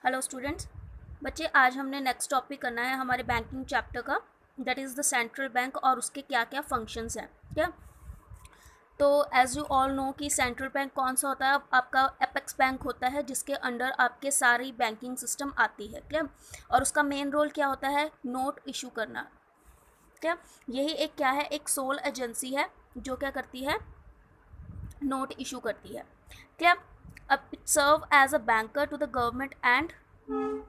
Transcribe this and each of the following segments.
Hello students. बच्चे, आज हमने नेक्स्ट टॉपिक करना है हमारे बैंकिंग चैप्टर का, that is the central bank और उसके क्या क्या फंक्शंस हैं। क्या तो एज यू ऑल नो कि सेंट्रल बैंक कौन सा होता है, आपका एपेक्स बैंक होता है जिसके अंडर आपके सारी बैंकिंग सिस्टम आती है। क्या और उसका मेन रोल क्या होता है? नोट इशू करना। क्या यही एक क्या है, एक सोल एजेंसी है जो क्या करती है, नोट इशू करती है। क्या अब it serve as a banker to the government and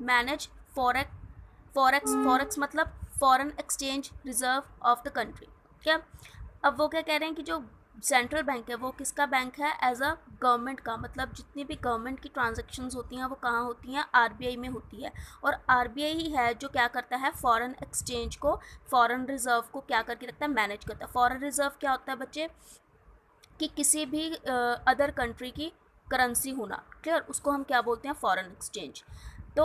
manage forex मतलब foreign exchange reserve of the country. क्या अब वो क्या कह रहे हैं कि जो सेंट्रल बैंक है वो किसका बैंक है? एज अ गवर्नमेंट का, मतलब जितनी भी गवर्नमेंट की ट्रांजेक्शन्स होती हैं वो कहाँ होती हैं? आरबीआई में होती है। और आरबीआई ही है जो क्या करता है, फॉरेन एक्सचेंज को, फॉरेन रिजर्व को क्या करके रखता है, मैनेज करता है। फॉरेन रिजर्व क्या होता है बच्चे? कि किसी भी अदर कंट्री की करेंसी होना। क्लियर? उसको हम क्या बोलते हैं? Foreign exchange. तो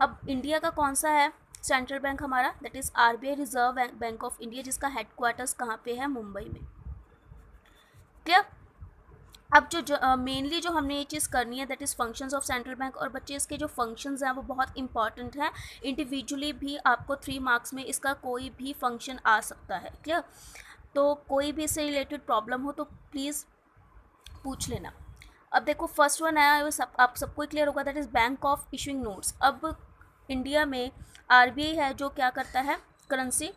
अब इंडिया का कौन सा है सेंट्रल बैंक हमारा? That is RBI reserve bank of India, जिसका हेडक्वार्टर्स कहाँ पे है? मुंबई में। क्लियर? अब जो मेनली जो हमने ये चीज़ करनी है that is functions of central bank. और बच्चे इसके जो फंक्शंस हैं वो बहुत इंपॉर्टेंट हैं। इंडिविजुअली भी आपको 3 मार्क्स में इसका कोई भी फंक्शन आ सकता है। क्लियर? तो कोई भी इससे रिलेटेड प्रॉब्लम हो तो प्लीज़ पूछ लेना। अब देखो फर्स्ट वन आया, आप सबको क्लियर होगा, that is bank of issuing notes. अब इंडिया में आरबीआई है जो क्या करता है, करेंसी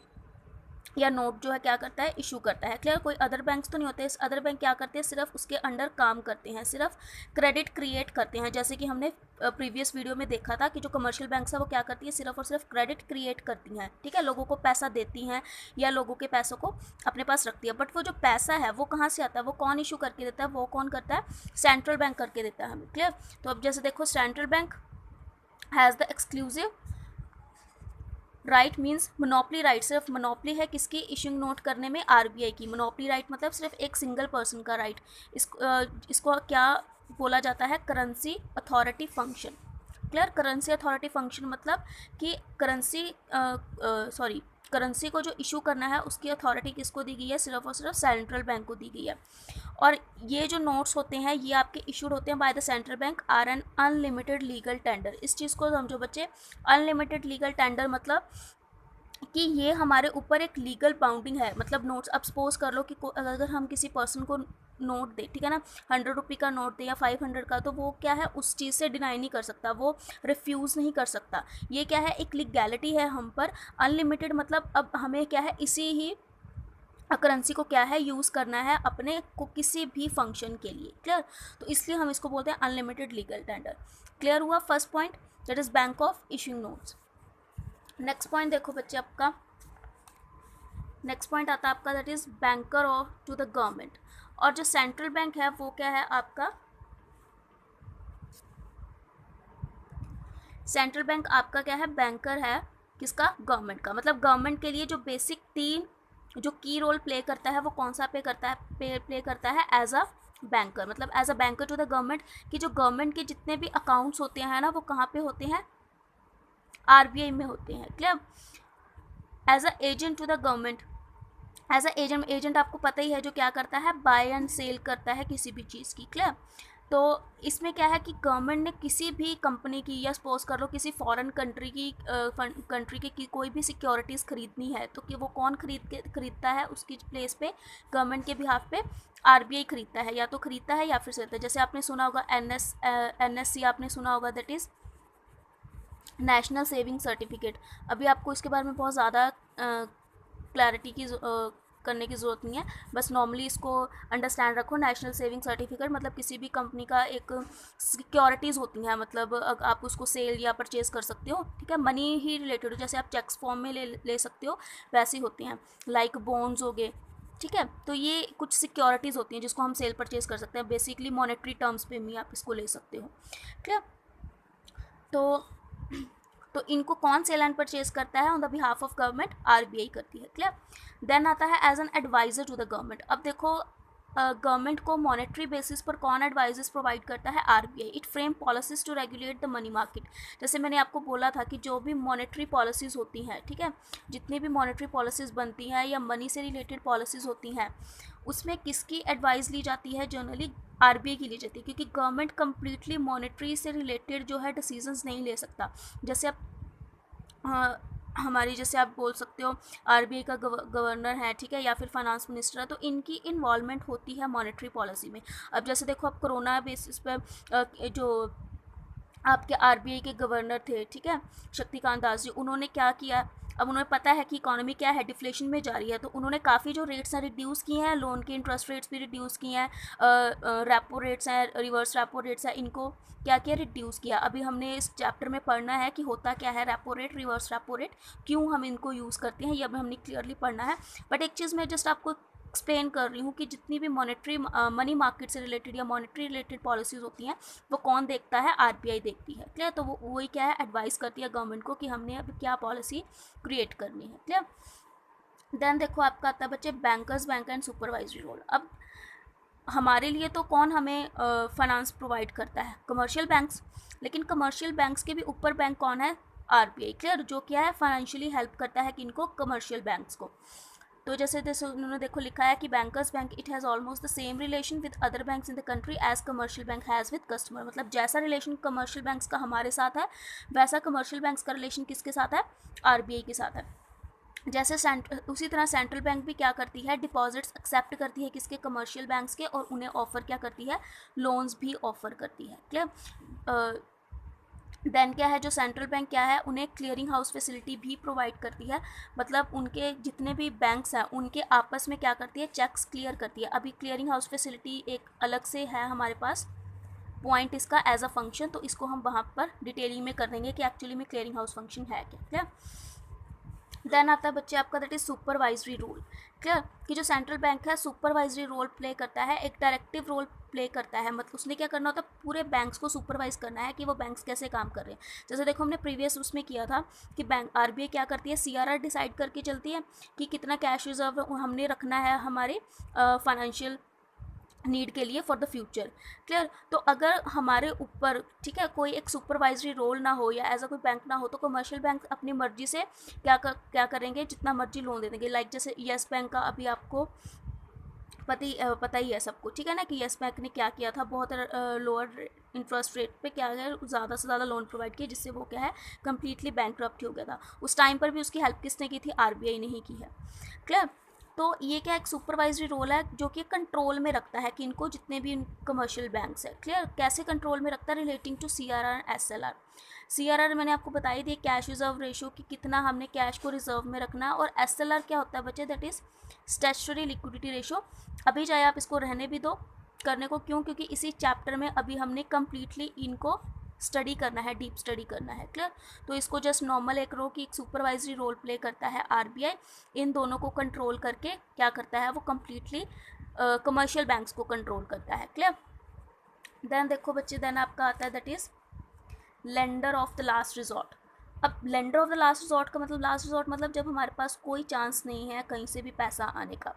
या नोट जो है क्या करता है, इशू करता है। क्लियर? कोई अदर बैंक्स तो नहीं होते। इस अदर बैंक क्या करते हैं, सिर्फ उसके अंडर काम करते हैं, सिर्फ क्रेडिट क्रिएट करते हैं। जैसे कि हमने प्रीवियस वीडियो में देखा था कि जो कमर्शियल बैंक्स है वो क्या करती है, सिर्फ और सिर्फ क्रेडिट क्रिएट करती हैं। ठीक है, लोगों को पैसा देती हैं या लोगों के पैसों को अपने पास रखती है। बट वो जो पैसा है वो कहाँ से आता है, वो कौन इशू करके देता है, वो कौन करता है? सेंट्रल बैंक करके देता है हमें। क्लियर? तो अब जैसे देखो, central bank has the exclusive right, means monopoly right. सिर्फ मोनोपली है किसकी? इशूइंग नोट करने में आरबीआई की। मोनोपली राइट मतलब सिर्फ एक सिंगल पर्सन का राइट। इसको क्या बोला जाता है? Currency authority function. Clear? Currency authority function मतलब कि करेंसी को जो इशू करना है उसकी अथॉरिटी किसको दी गई है? सिर्फ और सिर्फ सेंट्रल बैंक को दी गई है। और ये जो नोट्स होते हैं ये आपके इशूड होते हैं by the central bank, are an unlimited legal tender. इस चीज़ को समझो बच्चे, अनलिमिटेड लीगल टेंडर मतलब कि ये हमारे ऊपर एक लीगल बाउंडिंग है। मतलब नोट्स, अब सपोज कर लो कि अगर हम किसी पर्सन को नोट दे, ठीक है ना, 100 रुपये का नोट दे या 500 का, तो वो क्या है, उस चीज़ से डिनाई नहीं कर सकता, वो रिफ्यूज़ नहीं कर सकता। ये क्या है, एक लीगैलिटी है हम पर। अनलिमिटेड मतलब अब हमें क्या है, इसी ही करेंसी को क्या है, यूज़ करना है अपने को किसी भी फंक्शन के लिए। क्लियर? तो इसलिए हम इसको बोलते हैं अनलिमिटेड लीगल टेंडर। क्लियर हुआ first point, that is bank of issuing notes. Next point देखो बच्चे, आपका नेक्स्ट पॉइंट आता है आपका, that is banker of to the government. और जो सेंट्रल बैंक है वो क्या है आपका? सेंट्रल बैंक आपका क्या है? बैंकर है किसका? गवर्नमेंट का। मतलब गवर्नमेंट के लिए जो बेसिक 3 जो की रोल प्ले करता है वो कौन सा प्ले करता है? एज अ बैंकर, मतलब as a banker to the government. कि जो गवर्नमेंट के जितने भी अकाउंट्स होते हैं ना वो कहाँ पे होते हैं? आरबीआई में होते हैं। Clear? As a agent to the government. As a agent आपको पता ही है जो क्या करता है, बाय एंड सेल करता है किसी भी चीज़ की। क्लियर? तो इसमें क्या है कि गवर्नमेंट ने किसी भी कंपनी की, या सपोज कर लो किसी फॉरेन कंट्री की कोई भी सिक्योरिटीज़ खरीदनी है, तो कि वो कौन खरीदता है उसकी प्लेस पे? गवर्नमेंट के बिहाफ पे आरबीआई खरीदता है, या तो खरीदता है या फिर सेलता है। जैसे आपने सुना होगा एनएससी, आपने सुना होगा, that is national saving certificate. अभी आपको इसके बारे में बहुत ज़्यादा क्लैरिटी करने की ज़रूरत नहीं है, बस नॉर्मली इसको अंडरस्टैंड रखो। नेशनल सेविंग सर्टिफिकेट मतलब किसी भी कंपनी का एक सिक्योरिटीज़ होती हैं, मतलब आप उसको सेल या परचेज़ कर सकते हो। ठीक है, मनी ही रिलेटेड हो, जैसे आप चेक्स फॉर्म में ले सकते हो वैसी होती हैं, लाइक बॉन्ड्स हो गए। ठीक है, तो ये कुछ सिक्योरिटीज़ होती हैं जिसको हम सेल परचेज़ कर सकते हैं। बेसिकली मॉनेटरी टर्म्स पे भी आप इसको ले सकते हो। ठीक है, तो इनको कौन सेल एंड परचेज करता है? On the behalf of government RBI करती है। क्लियर? देन आता है as an advisor to the government. अब देखो गवर्नमेंट को मॉनेटरी बेसिस पर कौन एडवाइजेस प्रोवाइड करता है? RBI. It frame policies to regulate the money market. जैसे मैंने आपको बोला था कि जो भी मॉनेटरी पॉलिसीज़ होती हैं, ठीक है, जितनी भी मॉनेटरी पॉलिसीज़ बनती हैं या मनी से रिलेटेड पॉलिसीज़ होती हैं, उसमें किसकी एडवाइस ली जाती है? जनरली आरबीआई की ली जाती है, क्योंकि गवर्नमेंट कम्प्लीटली मॉनेटरी से रिलेटेड जो है डिसीजंस नहीं ले सकता। जैसे अब हमारी, जैसे आप बोल सकते हो आरबीआई का गवर्नर है, ठीक है, या फिर फाइनेंस मिनिस्टर है, तो इनकी इन्वॉल्वमेंट होती है मॉनेटरी पॉलिसी में। अब जैसे देखो, अब कोरोना बेसिस पर जो आपके आरबीआई के गवर्नर थे, ठीक है, शक्तिकांत दास जी, उन्होंने क्या किया? अब उन्हें पता है कि इकोनॉमी क्या है, डिफ्लेशन में जा रही है, तो उन्होंने काफ़ी जो रेट्स हैं रिड्यूस किए हैं, लोन के इंटरेस्ट रेट्स भी रिड्यूस किए हैं, रेपो रेट्स हैं, रिवर्स रेपो रेट्स हैं, इनको क्या किया? रिड्यूस किया। अभी हमने इस चैप्टर में पढ़ना है कि होता क्या है repo rate, reverse repo rate, क्यों हम इनको यूज़ करते हैं, ये अभी हमने क्लियरली पढ़ना है। बट एक चीज़ मैं जस्ट आपको एक्सप्लेन कर रही हूँ कि जितनी भी मॉनेटरी मनी मार्केट से रिलेटेड या मॉनेटरी रिलेटेड पॉलिसीज़ होती हैं, वो कौन देखता है? आरबीआई देखती है। क्लियर? तो वो वही क्या है, एडवाइस करती है गवर्नमेंट को कि हमने अब क्या पॉलिसी क्रिएट करनी है। क्लियर? देन देखो आपका आता है बच्चे bankers bank and supervisory role. अब हमारे लिए तो कौन हमें फाइनेंस प्रोवाइड करता है? Commercial banks. लेकिन कमर्शियल बैंक्स के भी ऊपर बैंक कौन है? आरबीआई। क्लियर? जो क्या है, फाइनेंशियली हेल्प करता है किनको? कमर्शियल बैंक्स को। तो जैसे उन्होंने देखो लिखा है कि bankers bank it has almost the same relation with other banks in the country as commercial bank has with customer. मतलब जैसा रिलेशन कमर्शियल बैंक्स का हमारे साथ है, वैसा कमर्शियल बैंक्स का रिलेशन किसके साथ है? आरबीआई के साथ है। जैसे उसी तरह सेंट्रल बैंक भी क्या करती है? डिपॉजिट्स एक्सेप्ट करती है किसके? कमर्शियल बैंक्स के, और उन्हें ऑफर क्या करती है? लोन्स भी ऑफर करती है। क्लियर? देन क्या है, जो सेंट्रल बैंक क्या है, उन्हें क्लियरिंग हाउस फैसिलिटी भी प्रोवाइड करती है। मतलब उनके जितने भी बैंक्स हैं उनके आपस में क्या करती है? चेक्स क्लियर करती है। अभी क्लियरिंग हाउस फैसिलिटी एक अलग से है हमारे पास पॉइंट इसका एज अ फंक्शन, तो इसको हम वहाँ पर डिटेलिंग में कर देंगे कि एक्चुअली में क्लियरिंग हाउस फंक्शन है क्या। क्लियर? देन आता है बच्चे आपका that is supervisory role. Clear? कि जो सेंट्रल बैंक है सुपरवाइजरी रोल प्ले करता है, एक डायरेक्टिव रोल प्ले करता है। मतलब उसने क्या करना होता है? पूरे बैंक्स को सुपरवाइज करना है कि वो बैंक्स कैसे काम कर रहे हैं। जैसे देखो हमने प्रीवियस उसमें किया था कि बैंक आरबीआई क्या करती है? सीआरआर डिसाइड करके चलती है कि कितना कैश रिजर्व हमने रखना है हमारे फाइनेंशियल नीड के लिए फॉर द फ्यूचर। क्लियर? तो अगर हमारे ऊपर, ठीक है, कोई एक सुपरवाइजरी रोल ना हो या एज अ कोई बैंक ना हो, तो कमर्शियल बैंक अपनी मर्जी से क्या करेंगे? जितना मर्जी लोन दे देंगे। लाइक जैसे येस बैंक का अभी आपको पता ही है सबको, ठीक है ना, कि येस बैंक ने क्या किया था? बहुत लोअर इंटरेस्ट रेट पे क्या है, ज़्यादा से ज़्यादा लोन प्रोवाइड किया, जिससे वो क्या है, कम्प्लीटली बैंकरप्ट हो गया था। उस टाइम पर भी उसकी हेल्प किसने की थी? आरबीआई ने ही की है। क्लियर? तो ये क्या एक सुपरवाइजरी रोल है जो कि कंट्रोल में रखता है कि इनको, जितने भी कमर्शियल बैंक्स है। क्लियर? कैसे कंट्रोल में रखता है? Relating to CRR and SLR. CRR मैंने आपको बताई थी, कैश रिजर्व रेशियो, कि कितना हमने कैश को रिजर्व में रखना है। और एसएलआर क्या होता है बच्चे? That is statutory liquidity ratio. अभी चाहे आप इसको रहने भी दो करने को, क्यों? क्योंकि इसी चैप्टर में अभी हमने कम्प्लीटली इनको स्टडी करना है, डीप स्टडी करना है। क्लियर? तो इसको जस्ट नॉर्मल एक रो की एक सुपरवाइजरी रोल प्ले करता है आरबीआई, इन दोनों को कंट्रोल करके क्या करता है? वो कम्प्लीटली कमर्शियल बैंक्स को कंट्रोल करता है। क्लियर? देन देखो बच्चे, देन आपका आता है that is lender of the last resort. अब lender of the last resort का मतलब, लास्ट रिजॉर्ट मतलब जब हमारे पास कोई चांस नहीं है कहीं से भी पैसा आने का,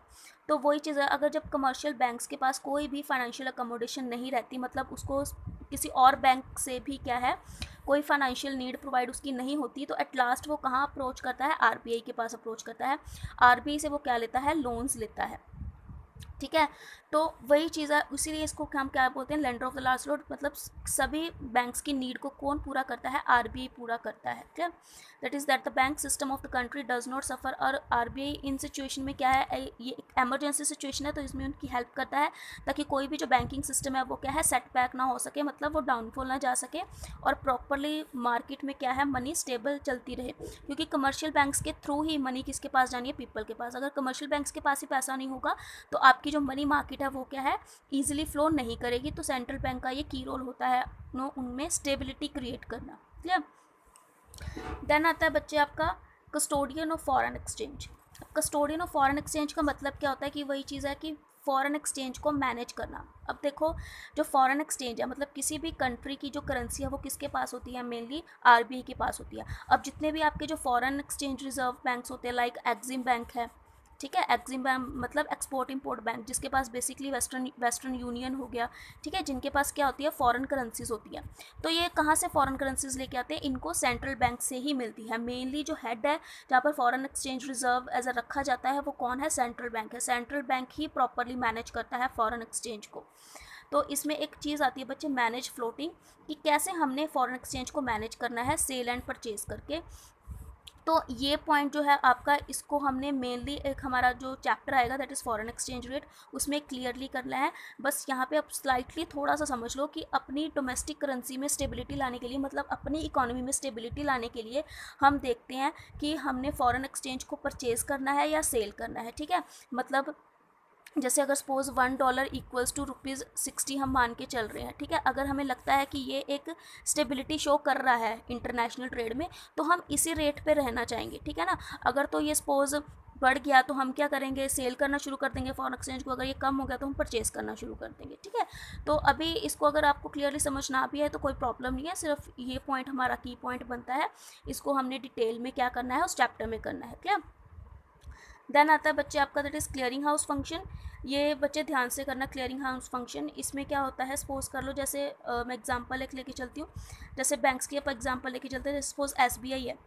तो वही चीज़ है। अगर जब कमर्शियल बैंक्स के पास कोई भी फाइनेंशियल अकोमोडेशन नहीं रहती, मतलब उसको किसी और बैंक से भी क्या है, कोई फाइनेंशियल नीड प्रोवाइड उसकी नहीं होती, तो एट लास्ट वो कहाँ अप्रोच करता है? आरबीआई के पास अप्रोच करता है। आरबीआई से वो क्या लेता है? लोन्स लेता है। ठीक है? तो वही चीज़ है, इसीलिए इसको हम क्या बोलते हैं? Lender of the last resort. मतलब सभी बैंक्स की नीड को कौन पूरा करता है? आरबीआई पूरा करता है। ठीक है? That is that the bank system of the country does not suffer. और आरबीआई इन सिचुएशन में क्या है, ये एक एमरजेंसी सिचुएशन है, तो इसमें उनकी हेल्प करता है ताकि कोई भी जो बैंकिंग सिस्टम है वो क्या है, सेटबैक ना हो सके, मतलब वो डाउनफॉल ना जा सके, और प्रॉपरली मार्केट में क्या है, मनी स्टेबल चलती रहे। क्योंकि कमर्शियल बैंक्स के थ्रू ही मनी किसके पास जानी है? पीपल के पास। अगर कमर्शियल बैंक्स के पास ही पैसा नहीं होगा तो आपकी जो मनी मार्केट है वो क्या है, ईजिली फ्लो नहीं करेगी। तो सेंट्रल बैंक का ये की रोल होता है उनमें स्टेबिलिटी क्रिएट करना। क्लियर? देन आता है बच्चे आपका custodian of foreign exchange. Custodian of foreign exchange का मतलब क्या होता है कि वही चीज़ है कि फॉरेन एक्सचेंज को मैनेज करना। अब देखो, जो फॉरेन एक्सचेंज है मतलब किसी भी कंट्री की जो करेंसी है वो किसके पास होती है? मेनली आरबीआई के पास होती है। अब जितने भी आपके जो फॉरेन एक्सचेंज रिजर्व बैंक्स होते हैं, लाइक एक्सिम बैंक है, ठीक है। एग्जिम बैंक मतलब एक्सपोर्ट इंपोर्ट बैंक, जिसके पास बेसिकली वेस्टर्न यूनियन हो गया, ठीक है, जिनके पास क्या होती है, फॉरेन करेंसीज होती हैं। तो ये कहाँ से फॉरेन करेंसीज लेके आते हैं, इनको सेंट्रल बैंक से ही मिलती है। मेनली जो हेड है जहाँ पर foreign exchange reserve as a रखा जाता है वो कौन है, सेंट्रल बैंक है। सेंट्रल बैंक ही प्रॉपरली मैनेज करता है फॉरेन एक्सचेंज को। तो इसमें एक चीज़ आती है बच्चे, मैनेज फ्लोटिंग, कि कैसे हमने फॉरेन एक्सचेंज को मैनेज करना है सेल एंड परचेज करके। तो ये पॉइंट जो है आपका, इसको हमने मेनली एक हमारा जो चैप्टर आएगा that is foreign exchange rate, उसमें क्लियरली करना है। बस यहाँ पे आप स्लाइटली थोड़ा सा समझ लो कि अपनी डोमेस्टिक करेंसी में स्टेबिलिटी लाने के लिए, मतलब अपनी इकोनॉमी में स्टेबिलिटी लाने के लिए हम देखते हैं कि हमने फॉरेन एक्सचेंज को परचेज़ करना है या सेल करना है, ठीक है। मतलब जैसे अगर सपोज $1 इक्वल्स टू ₹60 हम मान के चल रहे हैं, ठीक है। अगर हमें लगता है कि ये एक स्टेबिलिटी शो कर रहा है इंटरनेशनल ट्रेड में, तो हम इसी रेट पे रहना चाहेंगे, ठीक है ना। अगर तो ये सपोज बढ़ गया तो हम क्या करेंगे, सेल करना शुरू कर देंगे फॉरेन एक्सचेंज को। अगर ये कम हो गया तो हम परचेज़ करना शुरू कर देंगे, ठीक है। तो अभी इसको अगर आपको क्लियरली समझ ना भी है तो कोई प्रॉब्लम नहीं है, सिर्फ ये पॉइंट हमारा की पॉइंट बनता है। इसको हमने डिटेल में क्या करना है उस चैप्टर में करना है, क्या। देन आता है बच्चे आपका that is clearing house function. ये बच्चे ध्यान से करना, क्लियरिंग हाउस फंक्शन। इसमें क्या होता है, सपोज कर लो, जैसे मैं एग्जांपल एक लेके चलती हूँ, जैसे बैंक्स की आप एग्जांपल लेके चलते हैं। सपोज SBI है,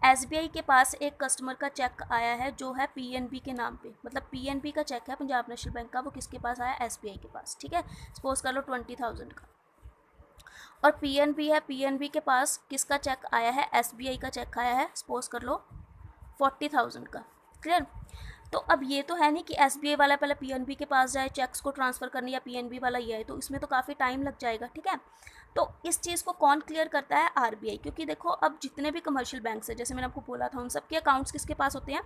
SBI के पास एक कस्टमर का चेक आया है जो है PNB के नाम पे, मतलब PNB का चेक है पंजाब नेशनल बैंक का, वो किसके पास आया, SBI के पास, ठीक है। सपोज कर लो 20,000 का। और PNB है, PNB के पास किसका चेक आया है, SBI का चेक आया है, सपोज कर लो 40,000 का। क्लियर। तो अब ये तो है नहीं कि SBI वाला पहले PNB के पास जाए चेक्स को ट्रांसफ़र करने, या PNB वाला ये है, तो इसमें तो काफ़ी टाइम लग जाएगा, ठीक है। तो इस चीज़ को कौन क्लियर करता है, RBI। क्योंकि देखो अब जितने भी कमर्शियल बैंक्स हैं, जैसे मैंने आपको बोला था, उन सबके अकाउंट्स किसके पास होते हैं,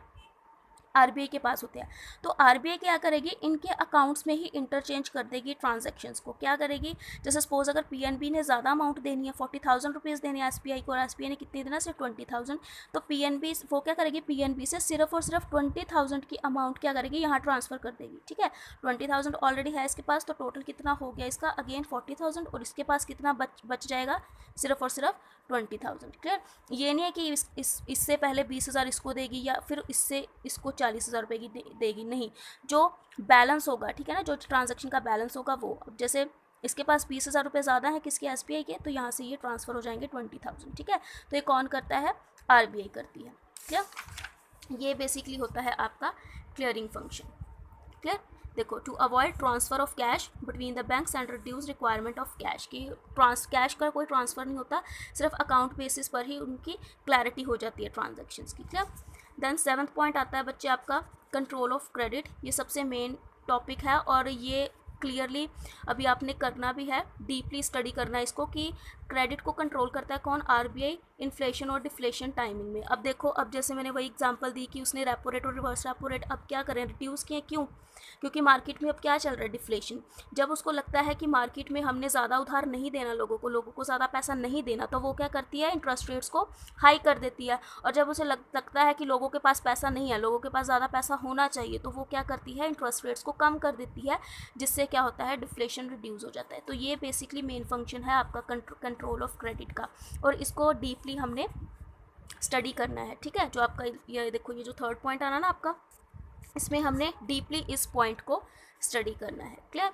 RBI के पास होते हैं। तो RBI क्या करेगी, इनके अकाउंट्स में ही इंटरचेंज कर देगी ट्रांजैक्शंस को। क्या करेगी, जैसे सपोज अगर PNB ने ज़्यादा अमाउंट देनी है, 40,000 रुपीज़ देने हैं SBI को, और SBI ने कितनी देना, सिर्फ 20,000, तो PNB वो क्या करेगी, PNB से सिर्फ और सिर्फ 20,000 की अमाउंट क्या करेगी, यहाँ ट्रांसफ़र कर देगी, ठीक है। 20,000 ऑलरेडी है इसके पास, तो टोटल कितना हो गया इसका, अगेन 40,000, और इसके पास कितना बच जाएगा, सिर्फ और सिर्फ 20,000। क्लियर। ये नहीं है कि इससे पहले 20,000 इसको देगी, या फिर इससे इसको 40,000 रुपये की देगी, नहीं। जो बैलेंस होगा, ठीक है ना, जो ट्रांजैक्शन का बैलेंस होगा वो, अब जैसे इसके पास 20,000 रुपये ज़्यादा है किसके, SBI के, तो यहाँ से ये ट्रांसफ़र हो जाएंगे 20,000, ठीक है। तो ये कौन करता है, RBI करती है। क्लियर। ये बेसिकली होता है आपका क्लियरिंग फंक्शन। क्लियर। देखो, to avoid transfer of cash between the banks and reduce requirement of cash, की कैश का कोई ट्रांसफ़र नहीं होता, सिर्फ अकाउंट बेसिस पर ही उनकी क्लैरिटी हो जाती है ट्रांजैक्शंस की। क्लियर। देन 7th पॉइंट आता है बच्चे आपका कंट्रोल ऑफ क्रेडिट। ये सबसे मेन टॉपिक है, और ये क्लियरली अभी आपने करना भी है, डीपली स्टडी करना है इसको, कि क्रेडिट को कंट्रोल करता है कौन, RBI, इन्फ्लेशन और डिफ्लेशन टाइमिंग में। अब देखो, अब जैसे मैंने वही एग्जांपल दी कि उसने रेपो रेट और रिवर्स रेपो रेट अब क्या करें, रिड्यूस किए, क्यों, क्योंकि मार्केट में अब क्या चल रहा है, डिफ्लेशन। जब उसको लगता है कि मार्केट में हमने ज़्यादा उधार नहीं देना, लोगों को ज़्यादा पैसा नहीं देना, तो वो क्या करती है, इंटरेस्ट रेट्स को हाई कर देती है। और जब उसे लगता है कि लोगों के पास पैसा नहीं है, लोगों के पास ज़्यादा पैसा होना चाहिए, तो वो क्या करती है, इंटरेस्ट रेट्स को कम कर देती है, जिससे क्या होता है, डिफ्लेशन रिड्यूस हो जाता है। तो ये बेसिकली मेन फंक्शन है आपका कंट्रोल ऑफ क्रेडिट का, और इसको डीपली हमने स्टडी करना है, ठीक है। जो आपका ये देखो, ये जो 3rd पॉइंट आना ना आपका, इसमें हमने डीपली इस पॉइंट को स्टडी करना है। क्लियर।